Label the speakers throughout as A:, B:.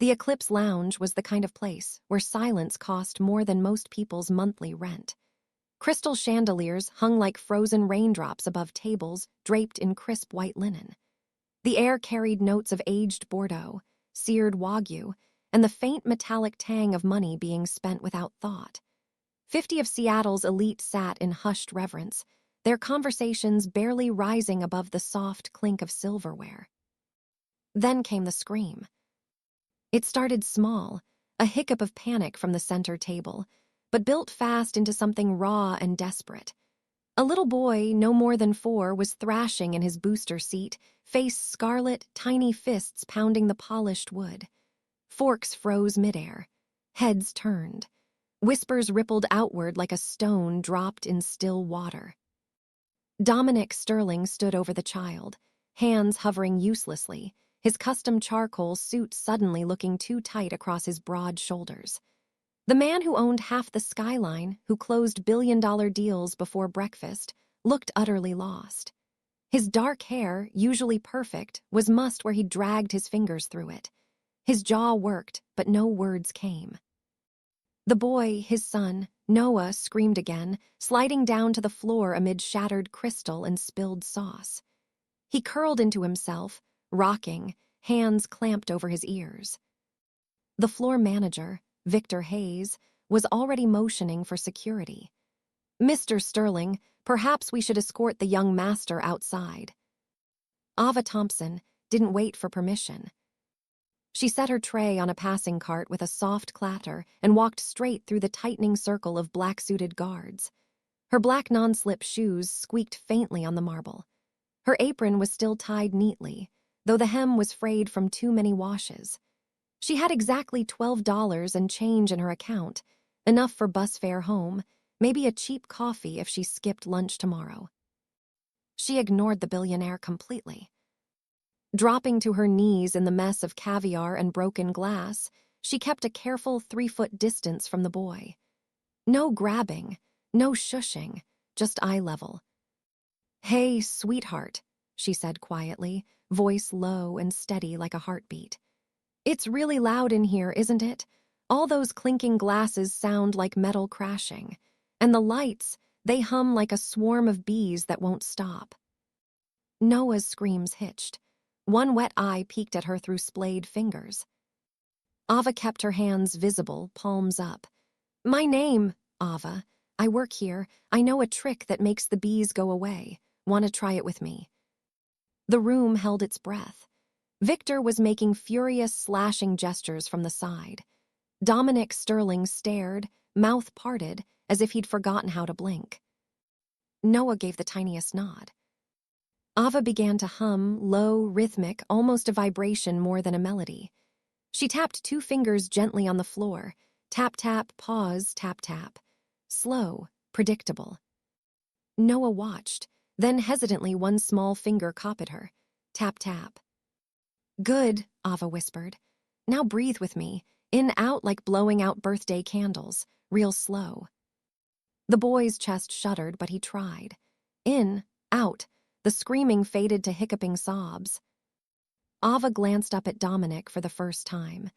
A: The Eclipse Lounge was the kind of place where silence cost more than most people's monthly rent. Crystal chandeliers hung like frozen raindrops above tables draped in crisp white linen. The air carried notes of aged Bordeaux, seared Wagyu, and the faint metallic tang of money being spent without thought. 50 of Seattle's elite sat in hushed reverence, their conversations barely rising above the soft clink of silverware. Then came the scream. It started small, a hiccup of panic from the center table, but built fast into something raw and desperate. A little boy, no more than 4, was thrashing in his booster seat, face scarlet, tiny fists pounding the polished wood. Forks froze midair. Heads turned. Whispers rippled outward like a stone dropped in still water. Dominic Sterling stood over the child, hands hovering uselessly, his custom charcoal suit suddenly looking too tight across his broad shoulders. The man who owned half the skyline, who closed billion-dollar deals before breakfast, looked utterly lost. His dark hair, usually perfect, was mussed where he dragged his fingers through it. His jaw worked, but no words came. The boy, his son, Noah, screamed again, sliding down to the floor amid shattered crystal and spilled sauce. He curled into himself, rocking, hands clamped over his ears. The floor manager, Victor Hayes, was already motioning for security. "Mr. Sterling, perhaps we should escort the young master outside." Ava Thompson didn't wait for permission. She set her tray on a passing cart with a soft clatter and walked straight through the tightening circle of black-suited guards. Her black non-slip shoes squeaked faintly on the marble. Her apron was still tied neatly, though the hem was frayed from too many washes. She had exactly $12 and change in her account, enough for bus fare home, maybe a cheap coffee if she skipped lunch tomorrow. She ignored the billionaire completely. Dropping to her knees in the mess of caviar and broken glass, she kept a careful 3-foot distance from the boy. No grabbing, no shushing, just eye level. "Hey, sweetheart," she said quietly, voice low and steady like a heartbeat. "It's really loud in here, isn't it? All those clinking glasses sound like metal crashing. And the lights, they hum like a swarm of bees that won't stop." Noah's screams hitched. One wet eye peeked at her through splayed fingers. Ava kept her hands visible, palms up. "My name, Ava. I work here. I know a trick that makes the bees go away. Want to try it with me?" The room held its breath. Victor was making furious, slashing gestures from the side. Dominic Sterling stared, mouth parted, as if he'd forgotten how to blink. Noah gave the tiniest nod. Ava began to hum, low, rhythmic, almost a vibration more than a melody. She tapped 2 fingers gently on the floor. Tap, tap, pause, tap, tap. Slow, predictable. Noah watched, then hesitantly one small finger copied her. Tap, tap. "Good," Ava whispered. "Now breathe with me, in, out like blowing out birthday candles, real slow." The boy's chest shuddered, but he tried. In, out. The screaming faded to hiccuping sobs. Ava glanced up at Dominic for the first time.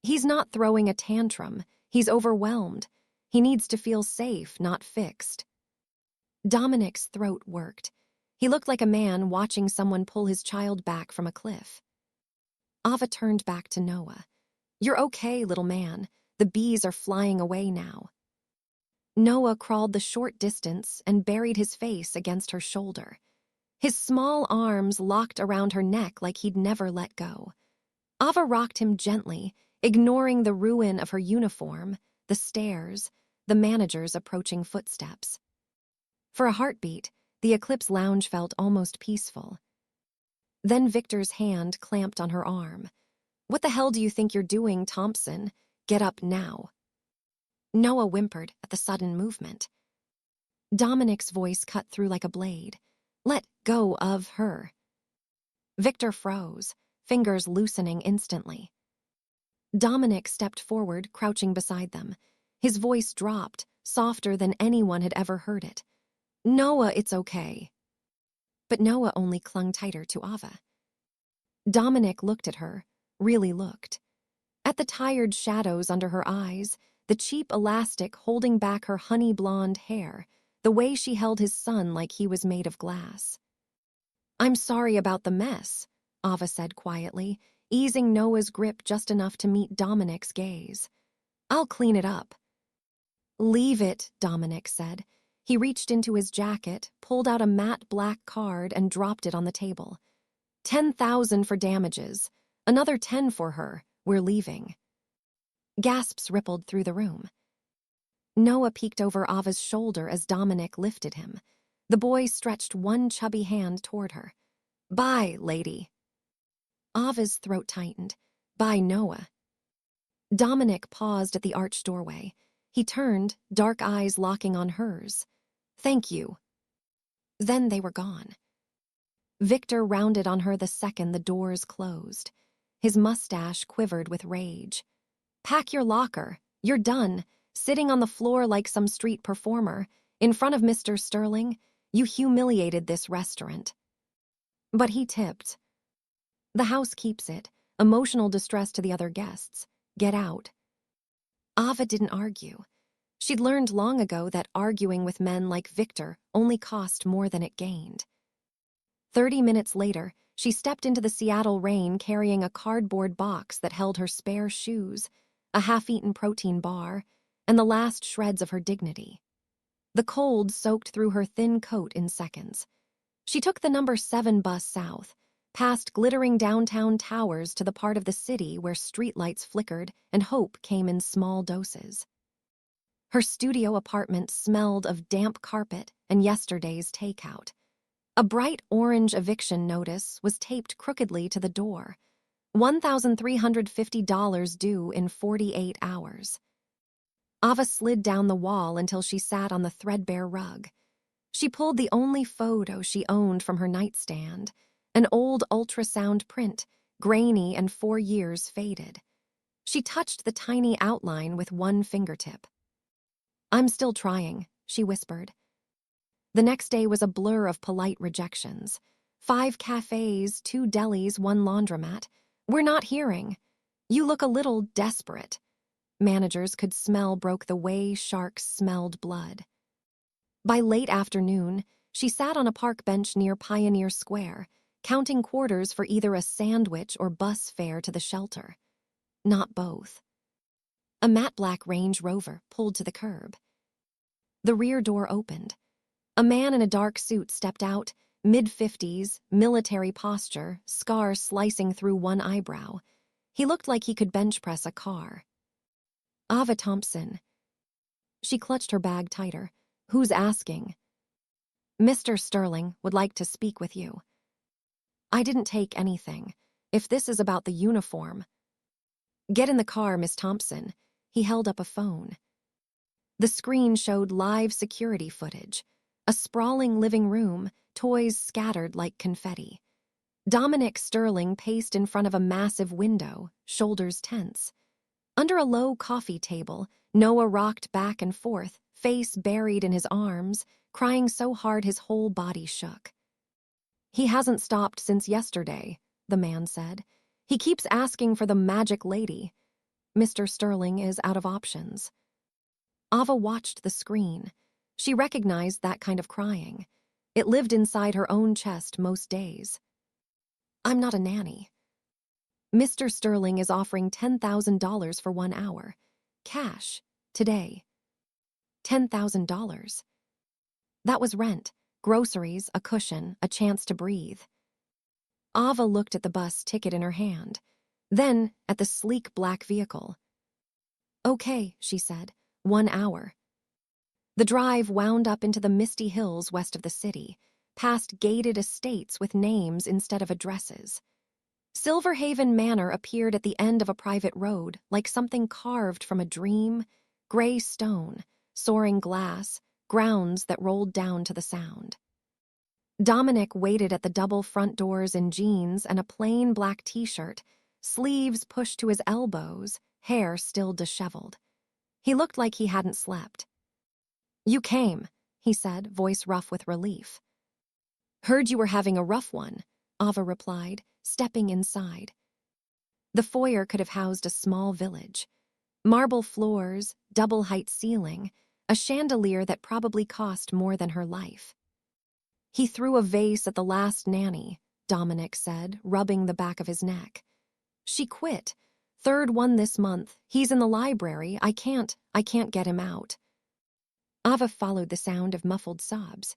A: He's not throwing a tantrum. He's overwhelmed. He needs to feel safe, not fixed. Dominic's throat worked. He looked like a man watching someone pull his child back from a cliff. Ava turned back to Noah. "You're okay, little man. The bees are flying away now." Noah crawled the short distance and buried his face against her shoulder. His small arms locked around her neck like he'd never let go. Ava rocked him gently, ignoring the ruin of her uniform, the stairs, the manager's approaching footsteps. For a heartbeat, the Eclipse Lounge felt almost peaceful. Then Victor's hand clamped on her arm. "What the hell do you think you're doing, Thompson? Get up now." Noah whimpered at the sudden movement. Dominic's voice cut through like a blade. "Let go of her." Victor froze, fingers loosening instantly. Dominic stepped forward, crouching beside them. His voice dropped, softer than anyone had ever heard it. "Noah, it's okay." But Noah only clung tighter to Ava. Dominic looked at her, really looked. At the tired shadows under her eyes, the cheap elastic holding back her honey blonde hair, the way she held his son like he was made of glass. "I'm sorry about the mess," Ava said quietly, easing Noah's grip just enough to meet Dominic's gaze. "I'll clean it up." "Leave it," Dominic said. He reached into his jacket, pulled out a matte black card, and dropped it on the table. 10,000 for damages. Another 10 for her. We're leaving." Gasps rippled through the room. Noah peeked over Ava's shoulder as Dominic lifted him. The boy stretched one chubby hand toward her. "Bye, lady." Ava's throat tightened. "Bye, Noah." Dominic paused at the arched doorway. He turned, dark eyes locking on hers. "Thank you." Then they were gone. Victor rounded on her the second the doors closed. His mustache quivered with rage. "Pack your locker. You're done. Sitting on the floor like some street performer. In front of Mr. Sterling. You humiliated this restaurant." But he tipped. "The house keeps it. Emotional distress to the other guests. Get out." Ava didn't argue. She'd learned long ago that arguing with men like Victor only cost more than it gained. 30 minutes later, she stepped into the Seattle rain carrying a cardboard box that held her spare shoes, a half-eaten protein bar, and the last shreds of her dignity. The cold soaked through her thin coat in seconds. She took the number 7 bus south, past glittering downtown towers to the part of the city where streetlights flickered and hope came in small doses. Her studio apartment smelled of damp carpet and yesterday's takeout. A bright orange eviction notice was taped crookedly to the door. $1,350 due in 48 hours. Ava slid down the wall until she sat on the threadbare rug. She pulled the only photo she owned from her nightstand, an old ultrasound print, grainy and 4 years faded. She touched the tiny outline with one fingertip. "I'm still trying," she whispered. The next day was a blur of polite rejections. 5 cafes, 2 delis, 1 laundromat. "We're not hearing. You look a little desperate." Managers could smell broke the way sharks smelled blood. By late afternoon, she sat on a park bench near Pioneer Square, counting quarters for either a sandwich or bus fare to the shelter. Not both. A matte black Range Rover pulled to the curb. The rear door opened. A man in a dark suit stepped out, mid-50s, military posture, scar slicing through one eyebrow. He looked like he could bench press a car. "Ava Thompson." She clutched her bag tighter. "Who's asking?" "Mr. Sterling would like to speak with you." "I didn't take anything. If this is about the uniform." "Get in the car, Miss Thompson." He held up a phone. The screen showed live security footage. A sprawling living room, toys scattered like confetti. Dominic Sterling paced in front of a massive window, shoulders tense. Under a low coffee table, Noah rocked back and forth, face buried in his arms, crying so hard his whole body shook. "He hasn't stopped since yesterday," the man said. "He keeps asking for the magic lady. Mr. Sterling is out of options." Ava watched the screen. She recognized that kind of crying. It lived inside her own chest most days. "I'm not a nanny." "Mr. Sterling is offering $10,000 for 1 hour. Cash. Today." $10,000. That was rent, groceries, a cushion, a chance to breathe. Ava looked at the bus ticket in her hand, then at the sleek black vehicle. "Okay," she said. 1 hour. The drive wound up into the misty hills west of the city, past gated estates with names instead of addresses. Silverhaven Manor appeared at the end of a private road, like something carved from a dream, gray stone, soaring glass, grounds that rolled down to the sound. Dominic waited at the double front doors in jeans and a plain black t-shirt, sleeves pushed to his elbows, hair still disheveled. He looked like he hadn't slept. "You came," he said, voice rough with relief. "Heard you were having a rough one," Ava replied, stepping inside. The foyer could have housed a small village. Marble floors, double-height ceiling, a chandelier that probably cost more than her life. He threw a vase at the last nanny, Dominic said, rubbing the back of his neck. She quit. Third one this month. He's in the library. I can't get him out. Ava followed the sound of muffled sobs.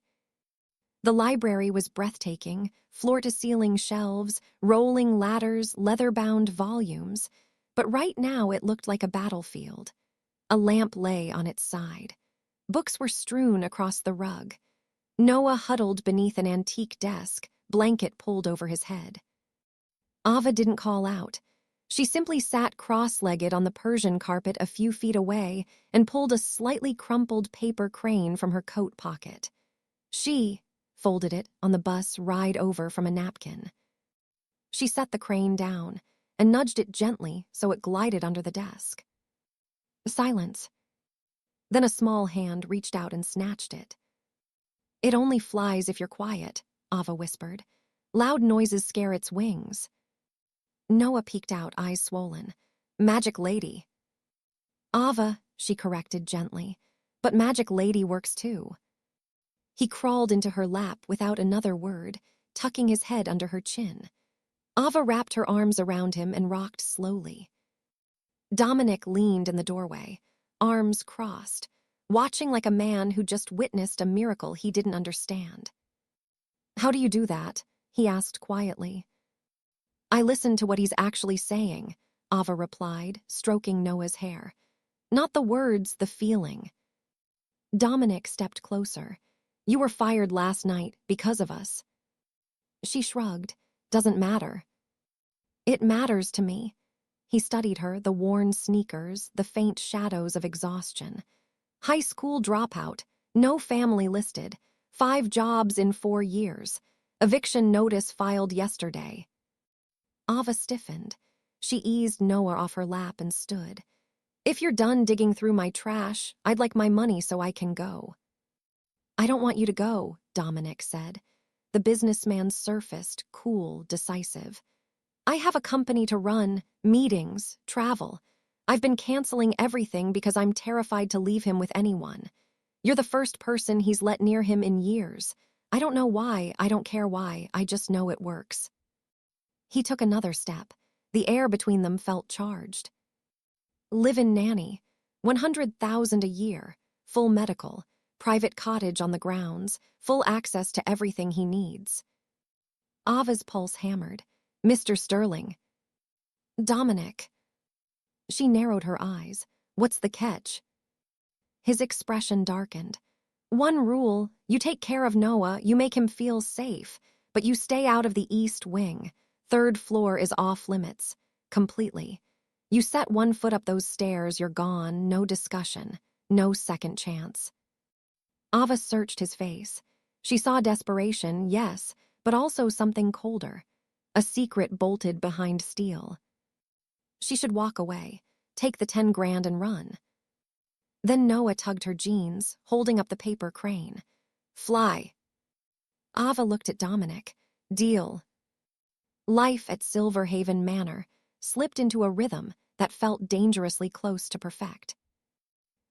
A: The library was breathtaking, floor-to-ceiling shelves, rolling ladders, leather-bound volumes. But right now it looked like a battlefield. A lamp lay on its side. Books were strewn across the rug. Noah huddled beneath an antique desk, blanket pulled over his head. Ava didn't call out. She simply sat cross-legged on the Persian carpet a few feet away and pulled a slightly crumpled paper crane from her coat pocket. She folded it on the bus ride over from a napkin. She set the crane down and nudged it gently so it glided under the desk. Silence. Then a small hand reached out and snatched it. "It only flies if you're quiet," Ava whispered. "Loud noises scare its wings." Noah peeked out, eyes swollen. "Magic lady." "Ava," she corrected gently, "but magic lady works too." He crawled into her lap without another word, tucking his head under her chin. Ava wrapped her arms around him and rocked slowly. Dominic leaned in the doorway, arms crossed, watching like a man who just witnessed a miracle he didn't understand. "How do you do that?" he asked quietly. "I listen to what he's actually saying," Ava replied, stroking Noah's hair. "Not the words, the feeling." Dominic stepped closer. "You were fired last night because of us." She shrugged. "Doesn't matter." "It matters to me." He studied her, the worn sneakers, the faint shadows of exhaustion. High school dropout, no family listed, 5 jobs in 4 years, eviction notice filed yesterday. Ava stiffened. She eased Noah off her lap and stood. "If you're done digging through my trash, I'd like my money so I can go." "I don't want you to go," Dominic said. The businessman surfaced, cool, decisive. "I have a company to run, meetings, travel. I've been canceling everything because I'm terrified to leave him with anyone. You're the first person he's let near him in years. I don't know why, I don't care why, I just know it works." He took another step. The air between them felt charged. "Live-in nanny, 100,000 a year, full medical, private cottage on the grounds, full access to everything he needs." Ava's pulse hammered. "Mr. Sterling." "Dominic." She narrowed her eyes. "What's the catch?" His expression darkened. "One rule, you take care of Noah, you make him feel safe, but you stay out of the East Wing. 3rd floor is off limits. Completely. You set one foot up those stairs, you're gone, no discussion, no second chance." Ava searched his face. She saw desperation, yes, but also something colder. A secret bolted behind steel. She should walk away, take the 10 grand and run. Then Noah tugged her jeans, holding up the paper crane. "Fly." Ava looked at Dominic. "Deal." Life at Silverhaven Manor slipped into a rhythm that felt dangerously close to perfect.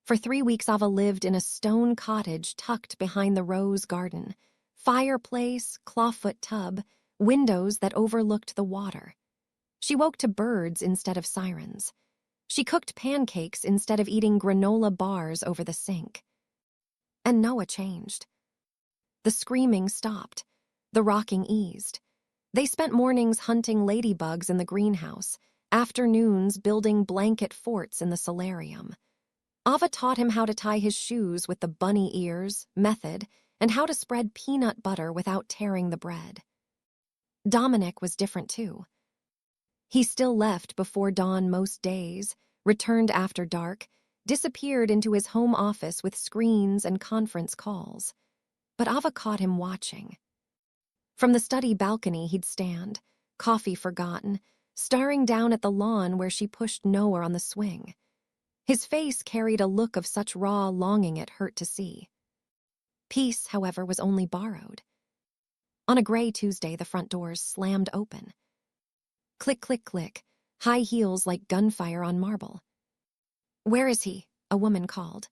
A: For 3 weeks Ava lived in a stone cottage tucked behind the rose garden. Fireplace, clawfoot tub, windows that overlooked the water. She woke to birds instead of sirens. She cooked pancakes instead of eating granola bars over the sink. And Noah changed. The screaming stopped. The rocking eased. They spent mornings hunting ladybugs in the greenhouse, afternoons building blanket forts in the solarium. Ava taught him how to tie his shoes with the bunny ears, method, and how to spread peanut butter without tearing the bread. Dominic was different too. He still left before dawn most days, returned after dark, disappeared into his home office with screens and conference calls. But Ava caught him watching. From the study balcony he'd stand, coffee forgotten, staring down at the lawn where she pushed Noah on the swing. His face carried a look of such raw longing it hurt to see. Peace, however, was only borrowed. On a gray Tuesday, the front doors slammed open. Click, click, click. high heels like gunfire on marble. "Where is he?" a woman called.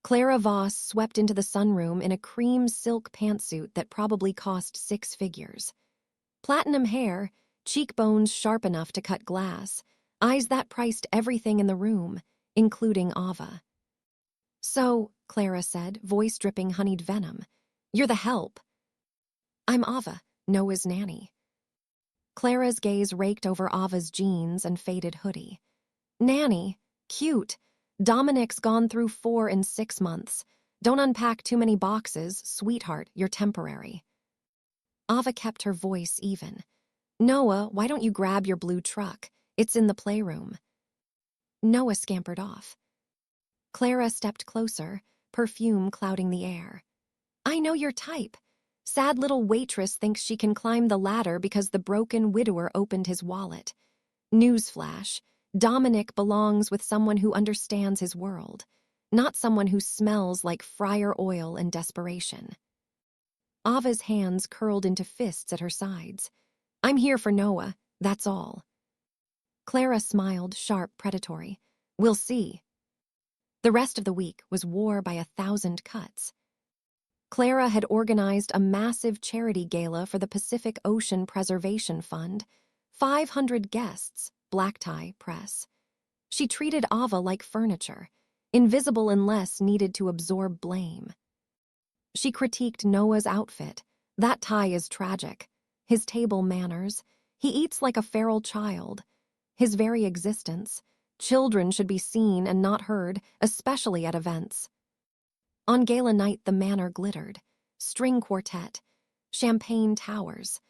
A: Clara Voss swept into the sunroom in a cream silk pantsuit that probably cost 6 figures. Platinum hair, cheekbones sharp enough to cut glass, eyes that priced everything in the room, including Ava. "So," Clara said, voice dripping honeyed venom, "you're the help." "I'm Ava, Noah's nanny." Clara's gaze raked over Ava's jeans and faded hoodie. "Nanny? Cute. Dominic's gone through 4 in 6 months. Don't unpack too many boxes, sweetheart, you're temporary." Ava kept her voice even. "Noah, why don't you grab your blue truck? It's in the playroom." Noah scampered off. Clara stepped closer, perfume clouding the air. "I know your type. Sad little waitress thinks she can climb the ladder because the broken widower opened his wallet. Newsflash, Dominic belongs with someone who understands his world, not someone who smells like fryer oil and desperation." Ava's hands curled into fists at her sides. "I'm here for Noah, that's all." Clara smiled, sharp, predatory. "We'll see." The rest of the week was war by 1,000 cuts. Clara had organized a massive charity gala for the Pacific Ocean Preservation Fund. 500 guests, black tie, press. She treated Ava like furniture, invisible unless needed to absorb blame. She critiqued Noah's outfit. "That tie is tragic. His table manners. He eats like a feral child. His very existence. Children should be seen and not heard, especially at events." On gala night, the Manor glittered. String quartet. Champagne towers.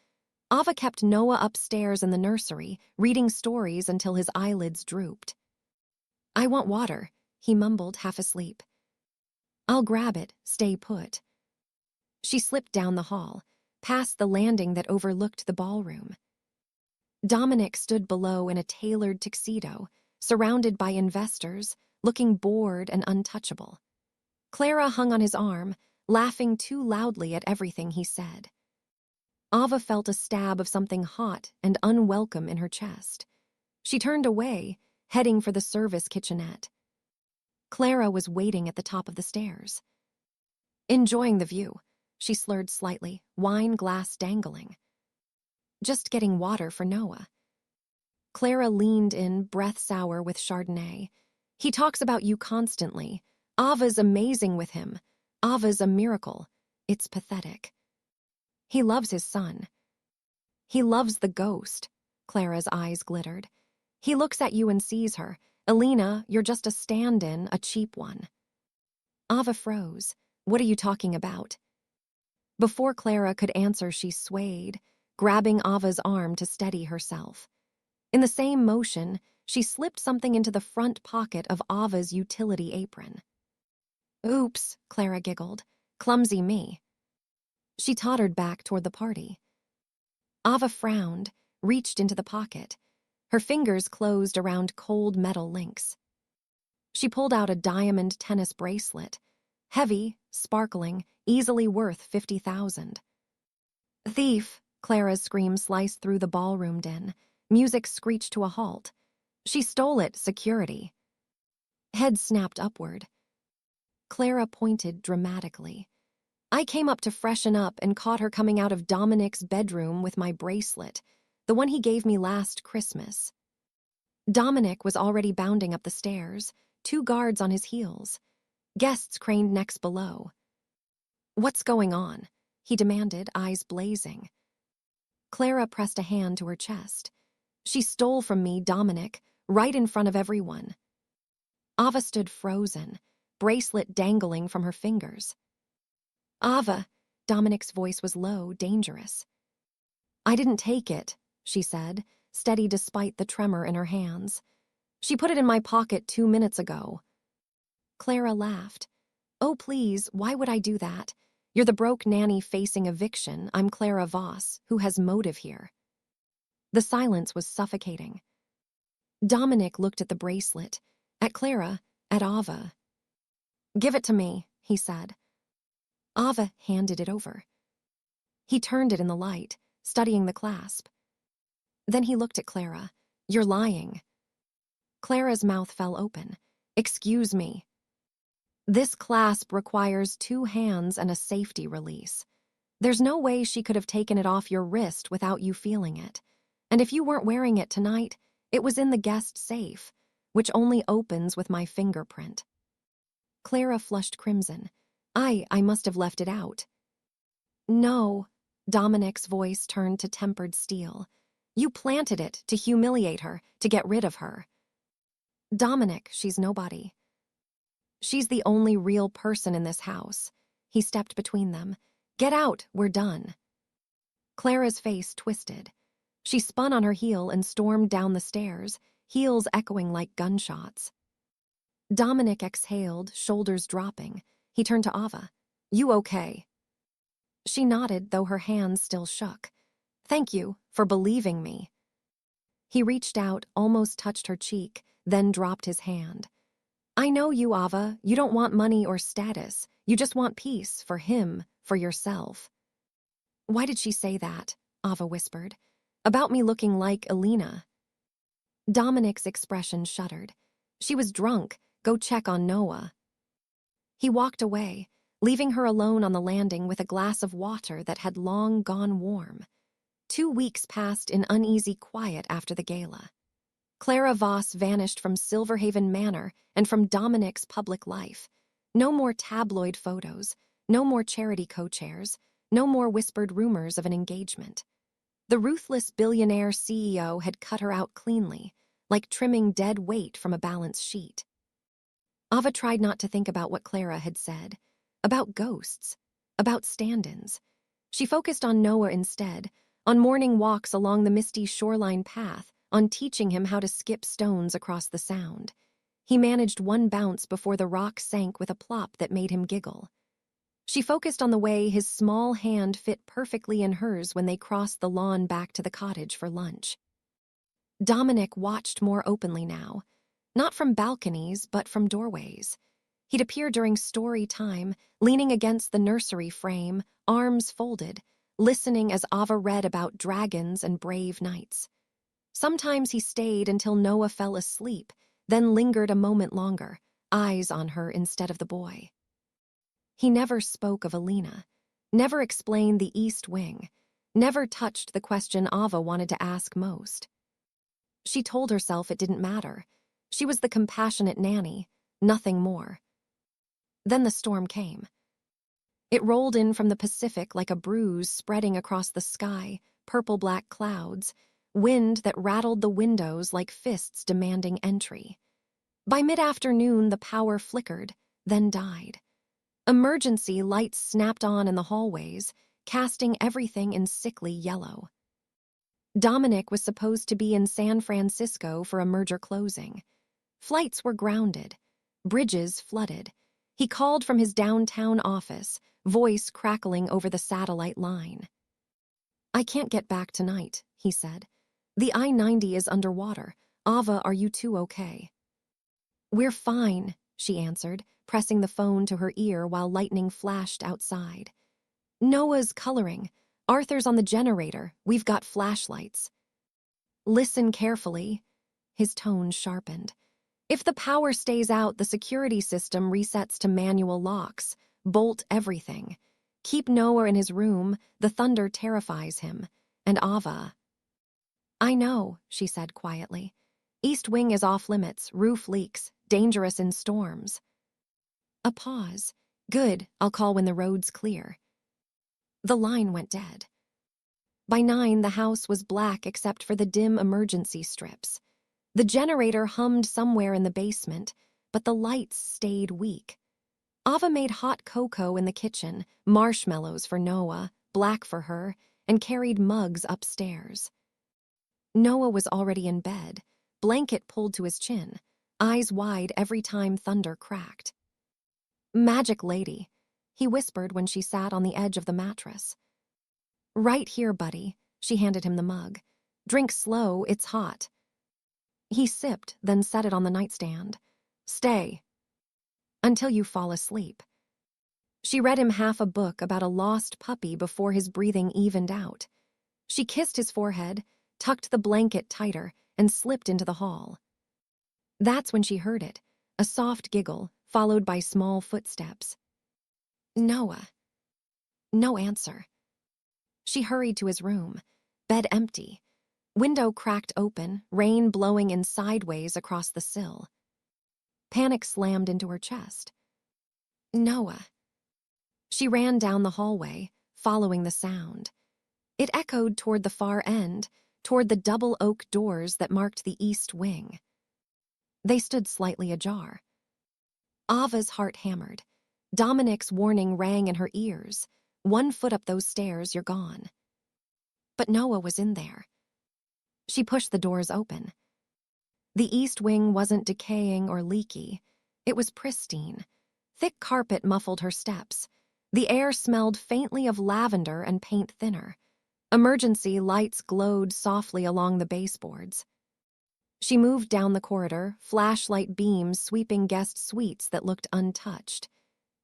A: Ava kept Noah upstairs in the nursery, reading stories until his eyelids drooped. "I want water," he mumbled, half asleep. "I'll grab it, stay put." She slipped down the hall, past the landing that overlooked the ballroom. Dominic stood below in a tailored tuxedo, surrounded by investors, looking bored and untouchable. Clara hung on his arm, laughing too loudly at everything he said. Ava felt a stab of something hot and unwelcome in her chest. She turned away, heading for the service kitchenette. Clara was waiting at the top of the stairs. "Enjoying the view," she slurred slightly, wine glass dangling. "Just getting water for Noah." Clara leaned in, breath sour with Chardonnay. "He talks about you constantly. Ava's amazing with him. Ava's a miracle. It's pathetic. He loves his son." "He loves the ghost." Clara's eyes glittered. "He looks at you and sees her. Alina, you're just a stand-in, a cheap one." Ava froze. "What are you talking about?" Before Clara could answer, she swayed, grabbing Ava's arm to steady herself. In the same motion, she slipped something into the front pocket of Ava's utility apron. "Oops," Clara giggled. "Clumsy me." She tottered back toward the party. Ava frowned, reached into the pocket. Her fingers closed around cold metal links. She pulled out a diamond tennis bracelet. Heavy, sparkling, easily worth 50,000. "Thief!" Clara's scream sliced through the ballroom din. Music screeched to a halt. "She stole it, security." Head snapped upward. Clara pointed dramatically. "I came up to freshen up and caught her coming out of Dominic's bedroom with my bracelet, the one he gave me last Christmas." Dominic was already bounding up the stairs, 2 guards on his heels. Guests craned necks below. "What's going on?" he demanded, eyes blazing. Clara pressed a hand to her chest. "She stole from me, Dominic, right in front of everyone." Ava stood frozen, bracelet dangling from her fingers. "Ava," Dominic's voice was low, dangerous. "I didn't take it," she said, steady despite the tremor in her hands. "She put it in my pocket 2 minutes ago." Clara laughed. "Oh, please, why would I do that? You're the broke nanny facing eviction. I'm Clara Voss, who has motive here." The silence was suffocating. Dominic looked at the bracelet, at Clara, at Ava. "Give it to me," he said. Ava handed it over. He turned it in the light, studying the clasp. Then he looked at Clara, You're lying. Clara's mouth fell open. Excuse me. This clasp requires 2 hands and a safety release. There's no way she could have taken it off your wrist without you feeling it. And if you weren't wearing it tonight, it was in the guest safe, which only opens with my fingerprint. Clara flushed crimson. I must have left it out. No, Dominic's voice turned to tempered steel. You planted it to humiliate her, to get rid of her. Dominic, she's nobody. She's the only real person in this house. He stepped between them. Get out, we're done. Clara's face twisted. She spun on her heel and stormed down the stairs, heels echoing like gunshots. Dominic exhaled, shoulders dropping. He turned to Ava. You okay? She nodded, though her hands still shook. Thank you for believing me. He reached out, almost touched her cheek, then dropped his hand. I know you, Ava. You don't want money or status. You just want peace for him, for yourself. Why did she say that? Ava whispered. About me looking like Elena. Dominic's expression shuddered. She was drunk. Go check on Noah. He walked away, leaving her alone on the landing with a glass of water that had long gone warm. 2 weeks passed in uneasy quiet after the gala. Clara Voss vanished from Silverhaven Manor and from Dominic's public life. No more tabloid photos, no more charity co-chairs, no more whispered rumors of an engagement. The ruthless billionaire CEO had cut her out cleanly, like trimming dead weight from a balance sheet. Ava tried not to think about what Clara had said, about ghosts, about stand-ins. She focused on Noah instead, on morning walks along the misty shoreline path, on teaching him how to skip stones across the Sound. He managed one bounce before the rock sank with a plop that made him giggle. She focused on the way his small hand fit perfectly in hers when they crossed the lawn back to the cottage for lunch. Dominic watched more openly now, not from balconies, but from doorways. He'd appear during story time, leaning against the nursery frame, arms folded, listening as Ava read about dragons and brave knights. Sometimes he stayed until Noah fell asleep, then lingered a moment longer, eyes on her instead of the boy. He never spoke of Alina, never explained the East Wing, never touched the question Ava wanted to ask most. She told herself it didn't matter. She was the compassionate nanny, nothing more. Then the storm came. It rolled in from the Pacific like a bruise spreading across the sky, purple-black clouds, wind that rattled the windows like fists demanding entry. By mid-afternoon, the power flickered, then died. Emergency lights snapped on in the hallways, casting everything in sickly yellow. Dominic was supposed to be in San Francisco for a merger closing. Flights were grounded, bridges flooded. He called from his downtown office, voice crackling over the satellite line. I can't get back tonight, he said. The I-90 is underwater. Ava, are you two okay? We're fine, she answered, pressing the phone to her ear while lightning flashed outside. Noah's coloring. Arthur's on the generator. We've got flashlights. Listen carefully. His tone sharpened. If the power stays out, the security system resets to manual locks. Bolt everything. Keep Noah in his room. The thunder terrifies him. And Ava. I know, she said quietly. East Wing is off limits, roof leaks, dangerous in storms. A pause. Good, I'll call when the road's clear. The line went dead. By 9, the house was black except for the dim emergency strips. The generator hummed somewhere in the basement, but the lights stayed weak. Ava made hot cocoa in the kitchen, marshmallows for Noah, black for her, and carried mugs upstairs. Noah was already in bed, blanket pulled to his chin, eyes wide every time thunder cracked. Magic lady, he whispered when she sat on the edge of the mattress. Right here, buddy, she handed him the mug. Drink slow, it's hot. He sipped, then set it on the nightstand. Stay. Until you fall asleep. She read him half a book about a lost puppy before his breathing evened out. She kissed his forehead, tucked the blanket tighter, and slipped into the hall. That's when she heard it, a soft giggle, followed by small footsteps. Noah. No answer. She hurried to his room, bed empty, window cracked open, rain blowing in sideways across the sill. Panic slammed into her chest. Noah. She ran down the hallway, following the sound. It echoed toward the far end, toward the double oak doors that marked the east wing. They stood slightly ajar. Ava's heart hammered. Dominic's warning rang in her ears. 1 foot up those stairs, you're gone. But Noah was in there. She pushed the doors open. The east wing wasn't decaying or leaky. It was pristine. Thick carpet muffled her steps. The air smelled faintly of lavender and paint thinner. Emergency lights glowed softly along the baseboards. She moved down the corridor, flashlight beams sweeping guest suites that looked untouched.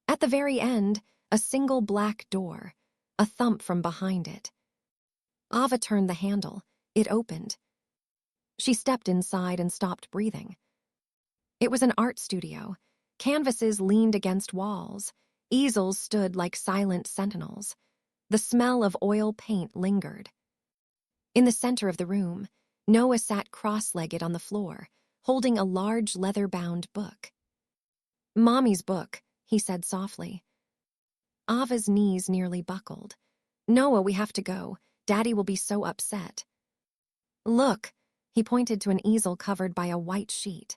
A: At the very end, a single black door, a thump from behind it. Ava turned the handle. It opened. She stepped inside and stopped breathing. It was an art studio. Canvases leaned against walls. Easels stood like silent sentinels. The smell of oil paint lingered. In the center of the room, Noah sat cross-legged on the floor, holding a large leather-bound book. Mommy's book, he said softly. Ava's knees nearly buckled. Noah, we have to go. Daddy will be so upset. Look, he pointed to an easel covered by a white sheet.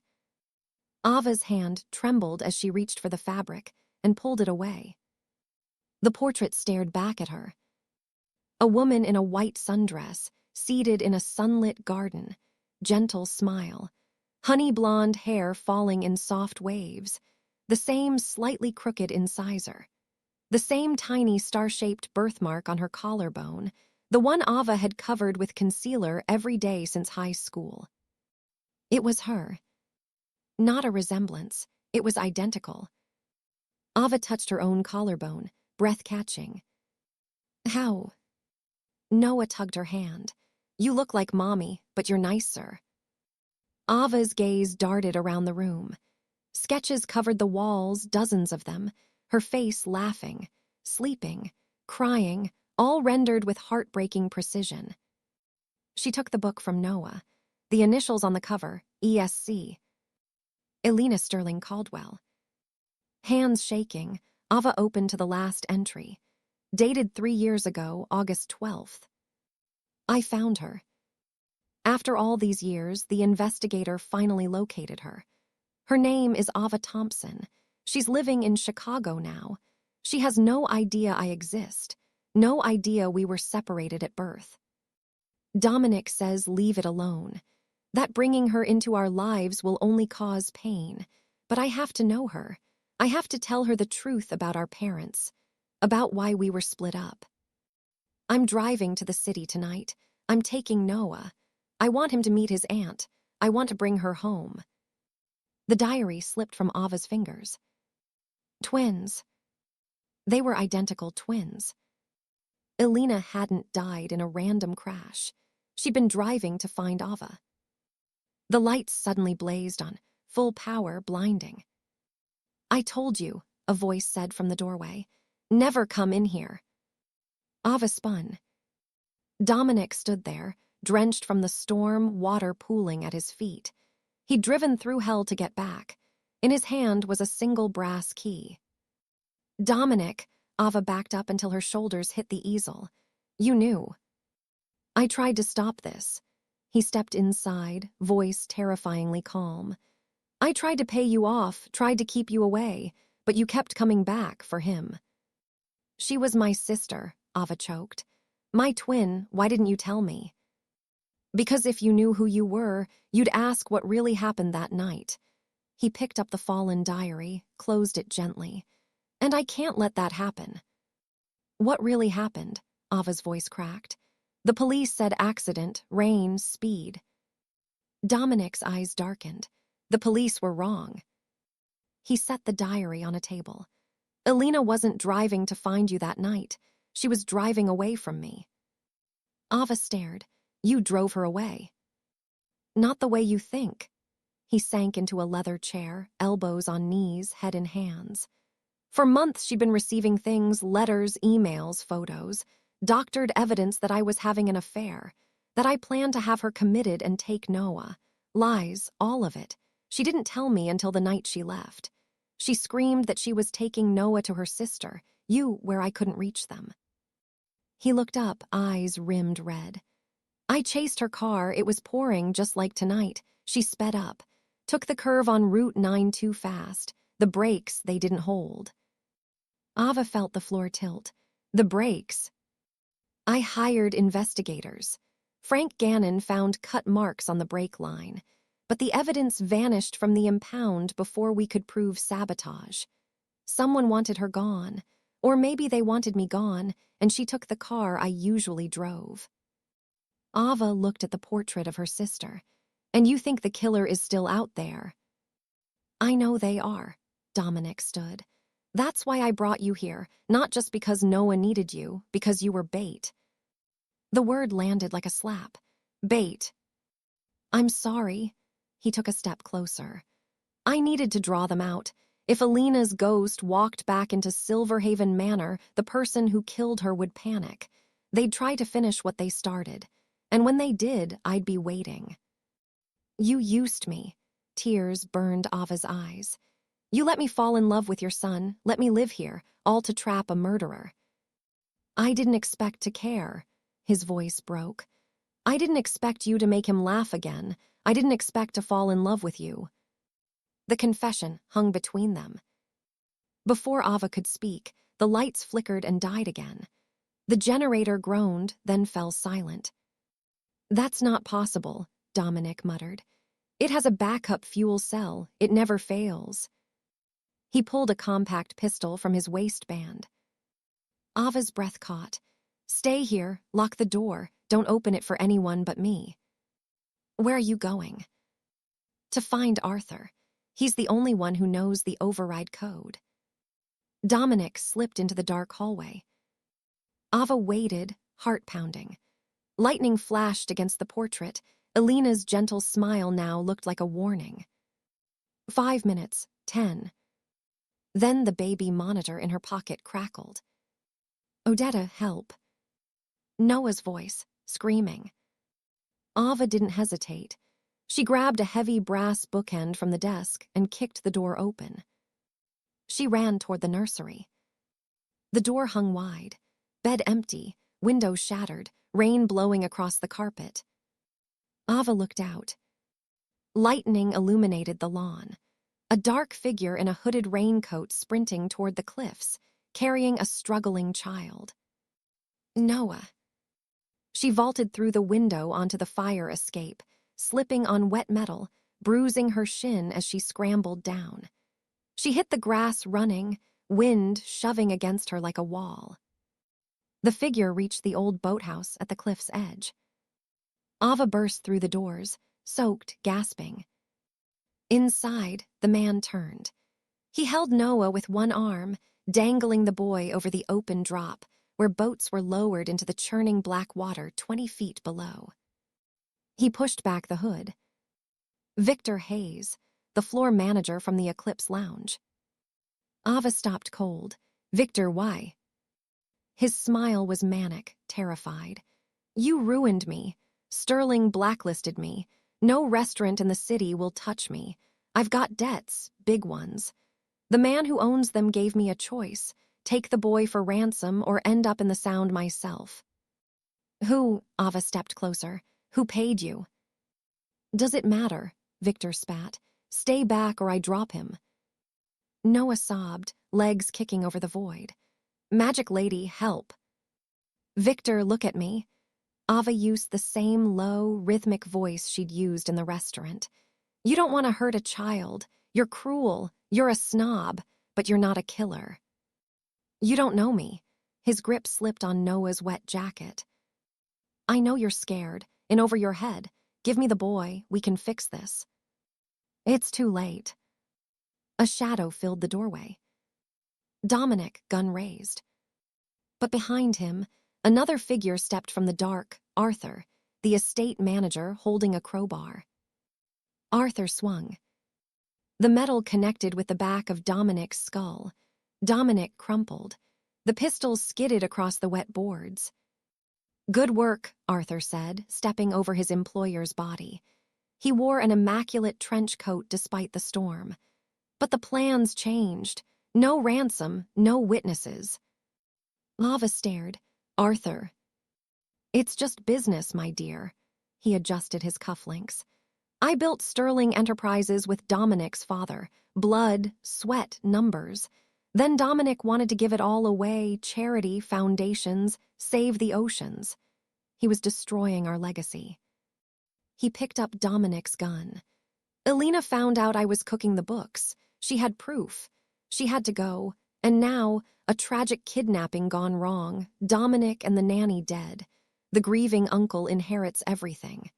A: Ava's hand trembled as she reached for the fabric and pulled it away. The portrait stared back at her. A woman in a white sundress, seated in a sunlit garden, gentle smile, honey blonde hair falling in soft waves, the same slightly crooked incisor, the same tiny star-shaped birthmark on her collarbone, the one Ava had covered with concealer every day since high school. It was her. Not a resemblance, it was identical. Ava touched her own collarbone, breath-catching. How? Noah tugged her hand. You look like Mommy, but you're nicer. Ava's gaze darted around the room. Sketches covered the walls, dozens of them, her face laughing, sleeping, crying, all rendered with heartbreaking precision. She took the book from Noah. The initials on the cover, ESC. Elena Sterling Caldwell. Hands shaking, Ava opened to the last entry. Dated 3 years ago, August 12th. I found her. After all these years, the investigator finally located her. Her name is Ava Thompson. She's living in Chicago now. She has no idea I exist. No idea we were separated at birth. Dominic says leave it alone. That bringing her into our lives will only cause pain. But I have to know her. I have to tell her the truth about our parents, about why we were split up. I'm driving to the city tonight. I'm taking Noah. I want him to meet his aunt. I want to bring her home. The diary slipped from Ava's fingers. Twins. They were identical twins. Elena hadn't died in a random crash. She'd been driving to find Ava. The lights suddenly blazed on, full power, blinding. I told you, a voice said from the doorway. Never come in here. Ava spun. Dominic stood there, drenched from the storm, water pooling at his feet. He'd driven through hell to get back. In his hand was a single brass key. Dominic, Ava backed up until her shoulders hit the easel. You knew. I tried to stop this. He stepped inside, voice terrifyingly calm. I tried to pay you off, tried to keep you away, but you kept coming back for him. She was my sister, Ava choked. My twin, why didn't you tell me? Because if you knew who you were, you'd ask what really happened that night. He picked up the fallen diary, closed it gently. And I can't let that happen. What really happened? Ava's voice cracked. The police said accident, rain, speed. Dominic's eyes darkened. The police were wrong. He set the diary on a table. Elena wasn't driving to find you that night. She was driving away from me. Ava stared. You drove her away. Not the way you think. He sank into a leather chair, elbows on knees, head in hands. For months she'd been receiving things, letters, emails, photos, doctored evidence that I was having an affair, that I planned to have her committed and take Noah. Lies, all of it. She didn't tell me until the night she left. She screamed that she was taking Noah to her sister, where I couldn't reach them. He looked up, eyes rimmed red. I chased her car. It was pouring just like tonight. She sped up, took the curve on Route 9 too fast. The brakes, they didn't hold. Ava felt the floor tilt. The brakes. I hired investigators. Frank Gannon found cut marks on the brake line, but the evidence vanished from the impound before we could prove sabotage. Someone wanted her gone, or maybe they wanted me gone, and she took the car I usually drove. Ava looked at the portrait of her sister. And you think the killer is still out there? I know they are. Dominic stood. That's why I brought you here, not just because Noah needed you, because you were bait. The word landed like a slap. Bait. I'm sorry. He took a step closer. I needed to draw them out. If Alina's ghost walked back into Silverhaven Manor, the person who killed her would panic. They'd try to finish what they started. And when they did, I'd be waiting. You used me. Tears burned Ava's eyes. You let me fall in love with your son, let me live here, all to trap a murderer. I didn't expect to care. His voice broke. I didn't expect you to make him laugh again. I didn't expect to fall in love with you. The confession hung between them. Before Ava could speak, the lights flickered and died again. The generator groaned, then fell silent. That's not possible, Dominic muttered. It has a backup fuel cell. It never fails. He pulled a compact pistol from his waistband. Ava's breath caught. Stay here, lock the door, don't open it for anyone but me. Where are you going? To find Arthur. He's the only one who knows the override code. Dominic slipped into the dark hallway. Ava waited, heart pounding. Lightning flashed against the portrait. Alina's gentle smile now looked like a warning. 5 minutes, 10. Then the baby monitor in her pocket crackled. Odetta, help. Noah's voice, screaming. Ava didn't hesitate. She grabbed a heavy brass bookend from the desk and kicked the door open. She ran toward the nursery. The door hung wide, bed empty, windows shattered, rain blowing across the carpet. Ava looked out. Lightning illuminated the lawn. A dark figure in a hooded raincoat sprinting toward the cliffs, carrying a struggling child. Noah. She vaulted through the window onto the fire escape, slipping on wet metal, bruising her shin as she scrambled down. She hit the grass running, wind shoving against her like a wall. The figure reached the old boathouse at the cliff's edge. Ava burst through the doors, soaked, gasping. Inside, the man turned. He held Noah with one arm, dangling the boy over the open drop, where boats were lowered into the churning black water 20 feet below. He pushed back the hood. Victor Hayes, the floor manager from the Eclipse Lounge. Ava stopped cold. Victor, why? His smile was manic, terrified. You ruined me. Sterling blacklisted me. No restaurant in the city will touch me. I've got debts, big ones. The man who owns them gave me a choice. Take the boy for ransom or end up in the Sound myself. Who, Ava stepped closer, who paid you? Does it matter? Victor spat. Stay back or I drop him. Noah sobbed, legs kicking over the void. Magic lady, help. Victor, look at me. Ava used the same low, rhythmic voice she'd used in the restaurant. You don't want to hurt a child. You're cruel. You're a snob, but you're not a killer. You don't know me. His grip slipped on Noah's wet jacket. I know you're scared. In over your head. Give me the boy. We can fix this. It's too late. A shadow filled the doorway. Dominic, gun raised. But behind him, another figure stepped from the dark, Arthur, the estate manager holding a crowbar. Arthur swung. The metal connected with the back of Dominic's skull. Dominic crumpled. The pistol skidded across the wet boards. "Good work," Arthur said, stepping over his employer's body. He wore an immaculate trench coat despite the storm. But the plans changed. No ransom, no witnesses. Ava stared. "Arthur." "It's just business, my dear." He adjusted his cufflinks. "I built Sterling Enterprises with Dominic's father. Blood, sweat, numbers. Then Dominic wanted to give it all away, charity, foundations, save the oceans. He was destroying our legacy." He picked up Dominic's gun. "Elena found out I was cooking the books. She had proof. She had to go. And now, a tragic kidnapping gone wrong, Dominic and the nanny dead. The grieving uncle inherits everything."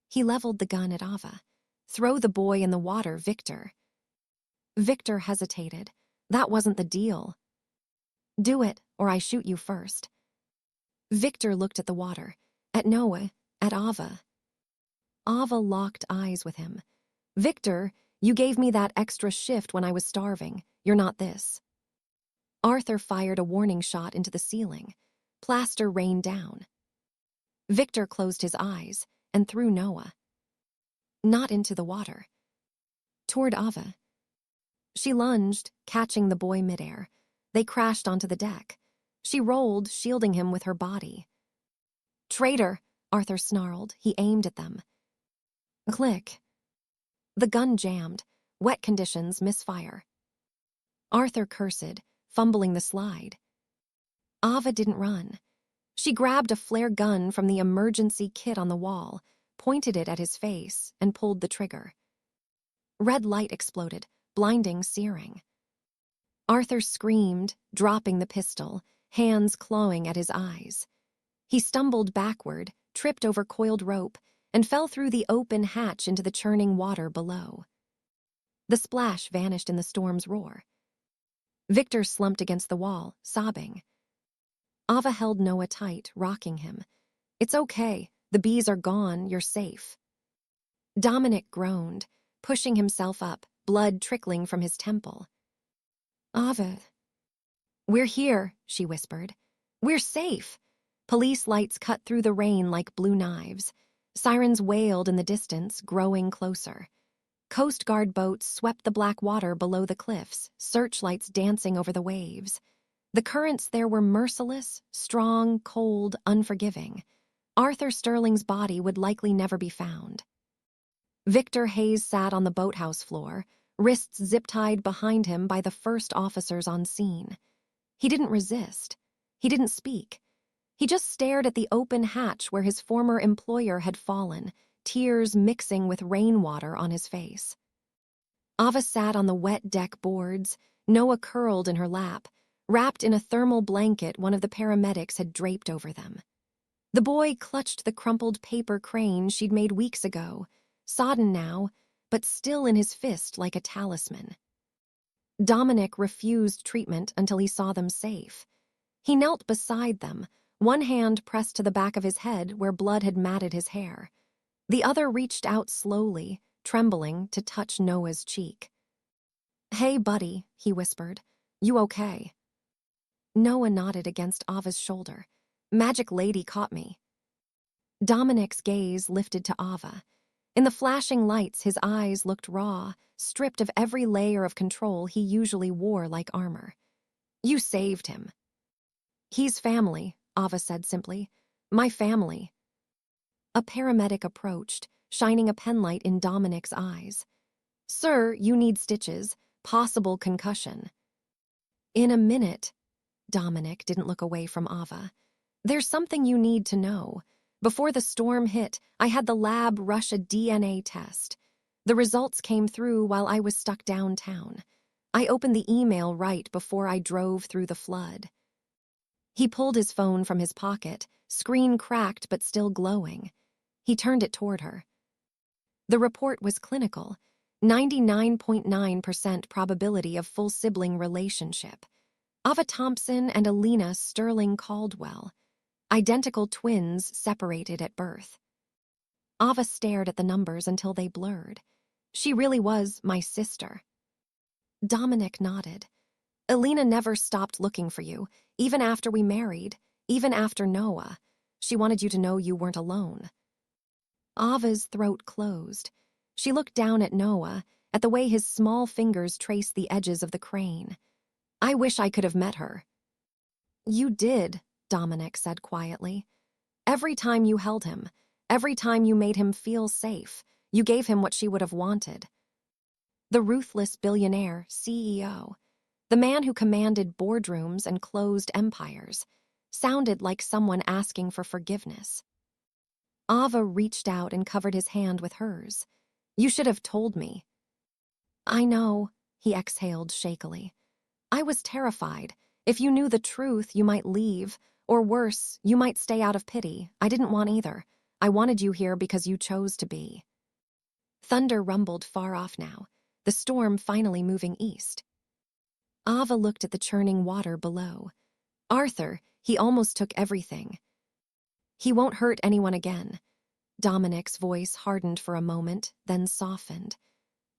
A: He leveled the gun at Ava. "Throw the boy in the water, Victor." Victor hesitated. "That wasn't the deal." "Do it, or I shoot you first." Victor looked at the water, at Noah, at Ava. Ava locked eyes with him. "Victor, you gave me that extra shift when I was starving. You're not this." Arthur fired a warning shot into the ceiling. Plaster rained down. Victor closed his eyes and threw Noah. Not into the water. Toward Ava. She lunged, catching the boy midair. They crashed onto the deck. She rolled, shielding him with her body. "Traitor," Arthur snarled. He aimed at them. Click. The gun jammed. Wet conditions, misfire. Arthur cursed, fumbling the slide. Ava didn't run. She grabbed a flare gun from the emergency kit on the wall, pointed it at his face, and pulled the trigger. Red light exploded, blinding, searing. Arthur screamed, dropping the pistol, hands clawing at his eyes. He stumbled backward, tripped over coiled rope, and fell through the open hatch into the churning water below. The splash vanished in the storm's roar. Victor slumped against the wall, sobbing. Ava held Noah tight, rocking him. "It's okay. The bees are gone. You're safe." Dominic groaned, pushing himself up, blood trickling from his temple. "Ava." "We're here," she whispered. "We're safe." Police lights cut through the rain like blue knives. Sirens wailed in the distance, growing closer. Coast Guard boats swept the black water below the cliffs, searchlights dancing over the waves. The currents there were merciless, strong, cold, unforgiving. Arthur Sterling's body would likely never be found. Victor Hayes sat on the boathouse floor, wrists zip-tied behind him by the first officers on scene. He didn't resist. He didn't speak. He just stared at the open hatch where his former employer had fallen, tears mixing with rainwater on his face. Ava sat on the wet deck boards, Noah curled in her lap, wrapped in a thermal blanket one of the paramedics had draped over them. The boy clutched the crumpled paper crane she'd made weeks ago, sodden now, but still in his fist like a talisman. Dominic refused treatment until he saw them safe. He knelt beside them, one hand pressed to the back of his head where blood had matted his hair. The other reached out slowly, trembling, to touch Noah's cheek. "Hey, buddy," he whispered. "You okay?" Noah nodded against Ava's shoulder. "Magic Lady caught me." Dominic's gaze lifted to Ava. In the flashing lights, his eyes looked raw, stripped of every layer of control he usually wore like armor. "You saved him." "He's family," Ava said simply. "My family." A paramedic approached, shining a penlight in Dominic's eyes. "Sir, you need stitches. Possible concussion." "In a minute." Dominic didn't look away from Ava. "There's something you need to know. Before the storm hit, I had the lab rush a DNA test. The results came through while I was stuck downtown. I opened the email right before I drove through the flood." He pulled his phone from his pocket, screen cracked but still glowing. He turned it toward her. The report was clinical, 99.9% probability of full sibling relationship. Ava Thompson and Elena Sterling Caldwell. Identical twins separated at birth. Ava stared at the numbers until they blurred. She really was my sister. Dominic nodded. Elena never stopped looking for you, even after we married, even after Noah. She wanted you to know you weren't alone. Ava's throat closed. She looked down at Noah, at the way his small fingers traced the edges of the crane. I wish I could have met her. You did, Dominic said quietly. Every time you held him, every time you made him feel safe, you gave him what she would have wanted. The ruthless billionaire CEO, the man who commanded boardrooms and closed empires, sounded like someone asking for forgiveness. Ava reached out and covered his hand with hers. You should have told me. I know, he exhaled shakily. I was terrified. If you knew the truth, you might leave, or worse, you might stay out of pity. I didn't want either. I wanted you here because you chose to be. Thunder rumbled far off now, the storm finally moving east. Ava looked at the churning water below. Arthur, he almost took everything. He won't hurt anyone again. Dominic's voice hardened for a moment, then softened.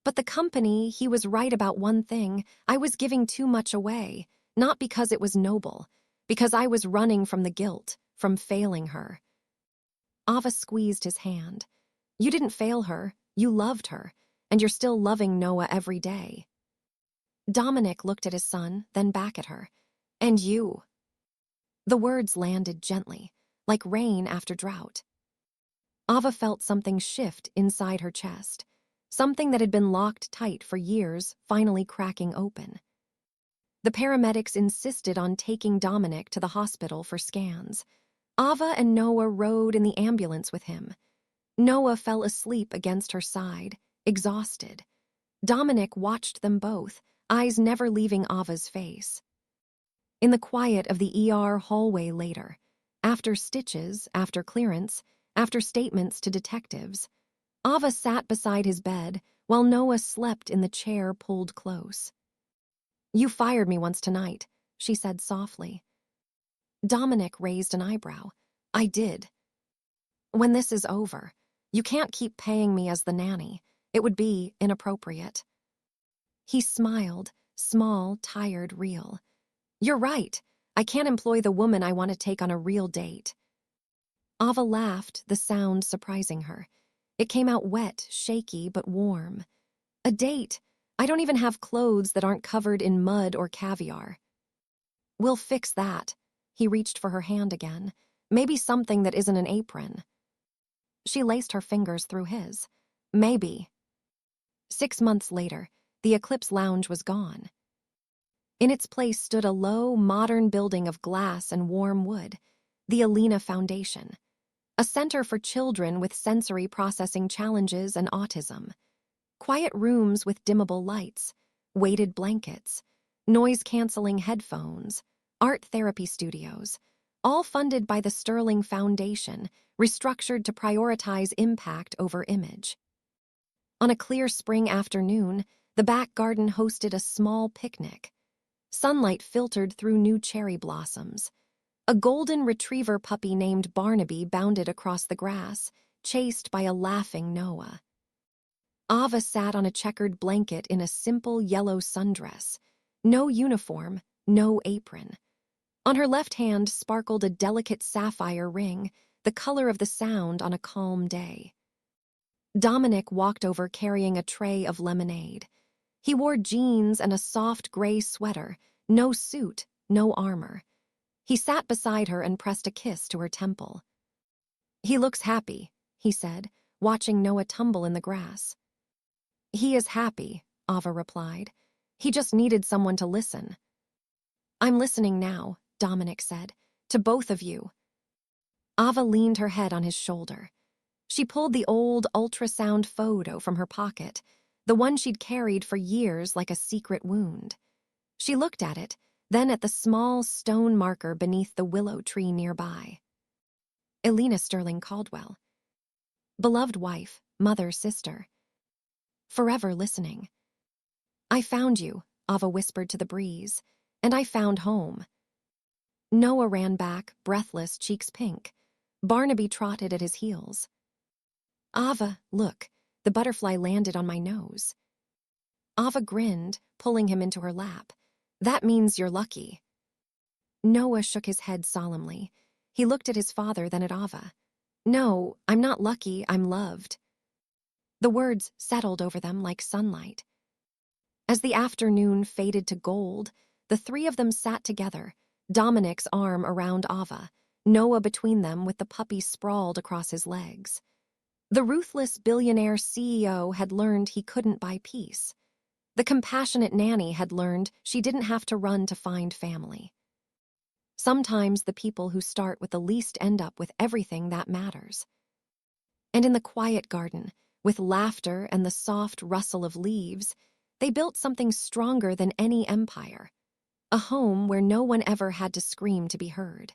A: But the company, he was right about one thing. I was giving too much away, not because it was noble, because I was running from the guilt, from failing her. Ava squeezed his hand. You didn't fail her, you loved her, and you're still loving Noah every day. Dominic looked at his son, then back at her. And you. The words landed gently, like rain after drought. Ava felt something shift inside her chest, something that had been locked tight for years finally cracking open. The paramedics insisted on taking Dominic to the hospital for scans. Ava and Noah rode in the ambulance with him. Noah fell asleep against her side, exhausted. Dominic watched them both, eyes never leaving Ava's face. In the quiet of the ER hallway later, after stitches, after clearance, after statements to detectives, Ava sat beside his bed while Noah slept in the chair pulled close. You fired me once tonight, she said softly. Dominic raised an eyebrow. I did. When this is over, you can't keep paying me as the nanny. It would be inappropriate. He smiled, small, tired, real. You're right. I can't employ the woman I want to take on a real date. Ava laughed, the sound surprising her. It came out wet, shaky, but warm. A date. I don't even have clothes that aren't covered in mud or caviar. We'll fix that. He reached for her hand again. Maybe something that isn't an apron. She laced her fingers through his. Maybe. 6 months later, the Eclipse Lounge was gone. In its place stood a low, modern building of glass and warm wood, the Elena Foundation, a center for children with sensory processing challenges and autism. Quiet rooms with dimmable lights, weighted blankets, noise-canceling headphones, art therapy studios, all funded by the Sterling Foundation, restructured to prioritize impact over image. On a clear spring afternoon, the back garden hosted a small picnic. Sunlight filtered through new cherry blossoms. A golden retriever puppy named Barnaby bounded across the grass, chased by a laughing Noah. Ava sat on a checkered blanket in a simple yellow sundress. No uniform, no apron. On her left hand sparkled a delicate sapphire ring, the color of the sound on a calm day. Dominic walked over carrying a tray of lemonade. He wore jeans and a soft gray sweater, no suit, no armor. He sat beside her and pressed a kiss to her temple. He looks happy, he said, watching Noah tumble in the grass. He is happy, Ava replied. He just needed someone to listen. I'm listening now, Dominic said, to both of you. Ava leaned her head on his shoulder. She pulled the old ultrasound photo from her pocket, the one she'd carried for years like a secret wound. She looked at it, then at the small stone marker beneath the willow tree nearby. Elena Sterling Caldwell. Beloved wife, mother, sister. Forever listening. I found you, Ava whispered to the breeze, and I found home. Noah ran back, breathless, cheeks pink. Barnaby trotted at his heels. Ava, look, the butterfly landed on my nose. Ava grinned, pulling him into her lap. That means you're lucky. Noah shook his head solemnly. He looked at his father, then at Ava. No, I'm not lucky, I'm loved. The words settled over them like sunlight. As the afternoon faded to gold, the three of them sat together, Dominic's arm around Ava, Noah between them with the puppy sprawled across his legs. The ruthless billionaire CEO had learned he couldn't buy peace. The compassionate nanny had learned she didn't have to run to find family. Sometimes the people who start with the least end up with everything that matters. And in the quiet garden, with laughter and the soft rustle of leaves, they built something stronger than any empire. A home where no one ever had to scream to be heard.